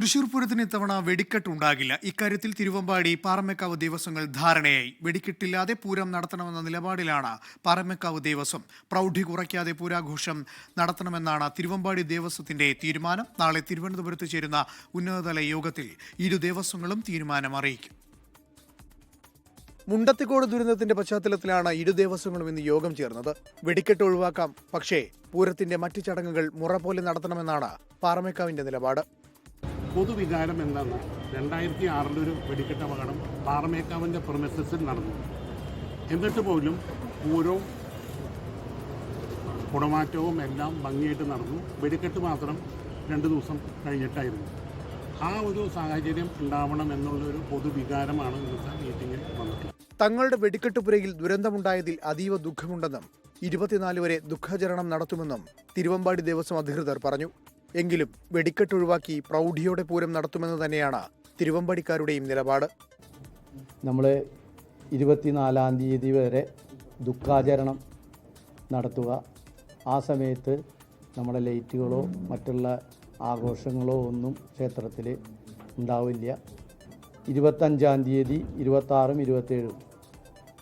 തൃശൂർ പൂരത്തിന് ഇത്തവണ വെടിക്കെട്ടുണ്ടാകില്ല. ഇക്കാര്യത്തിൽ തിരുവമ്പാടി പാറമേക്കാവ് ദേവസ്വങ്ങൾ ധാരണയായി. വെടിക്കെട്ടില്ലാതെ പൂരം നടത്തണമെന്ന നിലപാടിലാണ് പാറമേക്കാവ് ദേവസ്വം. പ്രൗഢി കുറയ്ക്കാതെ പൂരാഘോഷം നടത്തണമെന്നാണ് തിരുവമ്പാടി ദേവസ്വത്തിന്റെ തീരുമാനം. നാളെ തിരുവനന്തപുരത്ത് ചേരുന്ന ഉന്നതതല യോഗത്തിൽ ഇരു ദേവസ്വങ്ങളും തീരുമാനം അറിയിക്കും. മുണ്ടത്തിക്കോട് ദുരന്തത്തിന്റെ പശ്ചാത്തലത്തിലാണ് ഇരു ദേവസ്വങ്ങളും ഇന്ന് യോഗം ചേർന്നത്. വെടിക്കെട്ട് ഒഴിവാക്കാം, പക്ഷേ പൂരത്തിന്റെ മറ്റ് ചടങ്ങുകൾ മുറ പോലെ നടത്തണമെന്നാണ് പാറമേക്കാവിന്റെ നിലപാട്. പൊതുവികാരം എന്താണ്? 2006 വെടിക്കെട്ട് അപകടം പാറമേക്കാവിൻ്റെ പ്രൊമിസസിൽ നടന്നു. എന്നിട്ട് പോലും പൂരവും കുടമാറ്റവും എല്ലാം ഭംഗിയായിട്ട് നടന്നു. വെടിക്കെട്ട് മാത്രം 2 ദിവസം കഴിഞ്ഞിട്ടായിരുന്നു. ആ ഒരു സാഹചര്യം ഉണ്ടാവണം എന്നുള്ളൊരു പൊതുവികാരമാണ് ഇന്നത്തെ മീറ്റിങ്ങിൽ വന്നിട്ടുള്ളത്. തങ്ങളുടെ വെടിക്കെട്ടുപുരയിൽ ദുരന്തമുണ്ടായതിൽ അതീവ ദുഃഖമുണ്ടെന്നും 24 വരെ ദുഃഖാചരണം നടത്തുമെന്നും തിരുവമ്പാടി ദേവസ്വം അധികൃതർ പറഞ്ഞു. എങ്കിലും വെടിക്കെട്ട് ഒഴിവാക്കി പ്രൗഢിയോടെ പൂരം നടത്തുമെന്ന് തന്നെയാണ് തിരുവമ്പാടിക്കാരുടെയും നിലപാട്. നമ്മൾ 24-ാം തീയതി വരെ ദുഃഖാചരണം നടത്തുക. ആ സമയത്ത് നമ്മുടെ ലൈറ്റുകളോ മറ്റുള്ള ആഘോഷങ്ങളോ ഒന്നും ക്ഷേത്രത്തിൽ ഉണ്ടാവില്ല. 25-ാം തീയതി 26-ഉം 27-ഉം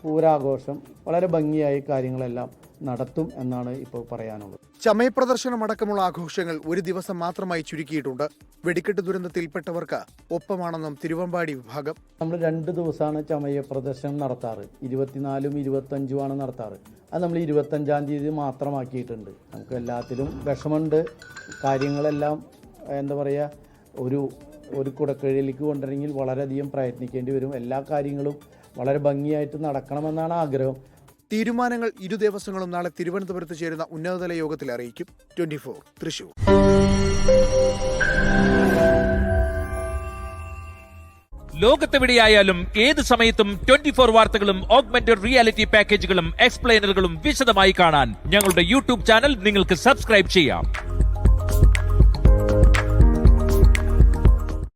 പൂരാഘോഷം വളരെ ഭംഗിയായി കാര്യങ്ങളെല്ലാം നടത്തും എന്നാണ് ഇപ്പോൾ പറയാനുള്ളത്. ചമയപ്രദർശനമടക്കമുള്ള ആഘോഷങ്ങൾ ഒരു ദിവസം മാത്രമായി ചുരുക്കിയിട്ടുണ്ട്. വെടിക്കെട്ട് ദുരന്തത്തിൽപ്പെട്ടവർക്ക് ഒപ്പമാണെന്നും തിരുവമ്പാടി വിഭാഗം. നമ്മൾ 2 ദിവസമാണ് ചമയ പ്രദർശനം നടത്താറ്. 24-ഉം 25-ഉമാണ് നടത്താറ്. അത് നമ്മൾ 25-ാം തീയതി മാത്രമാക്കിയിട്ടുണ്ട്. നമുക്ക് എല്ലാത്തിലും വിഷമമുണ്ട്. കാര്യങ്ങളെല്ലാം എന്താ പറയുക, ഒരു കുടക്കീഴിലേക്ക് കൊണ്ടുവരണമെങ്കിൽ വളരെയധികം പ്രയത്നിക്കേണ്ടി വരും. എല്ലാ കാര്യങ്ങളും വളരെ ഭംഗിയായിട്ട് നടക്കണമെന്നാണ് ആഗ്രഹം. തീരുമാനങ്ങൾ ഇരു ദേവസ്വങ്ങളും നാളെ തിരുവനന്തപുരത്ത് ചേരുന്ന ഉന്നതതല യോഗത്തിൽ അറിയിക്കും. 24 തൃശൂർ. ലോകത്തെവിടെയായാലും ഏത് സമയത്തും 24 വാർത്തകളും ഓഗ്മെന്റഡ് റിയാലിറ്റി പാക്കേജുകളും എക്സ്പ്ലെയിനറുകളും വിശദമായി കാണാൻ ഞങ്ങളുടെ യൂട്യൂബ് ചാനൽ നിങ്ങൾക്ക് സബ്സ്ക്രൈബ് ചെയ്യാം.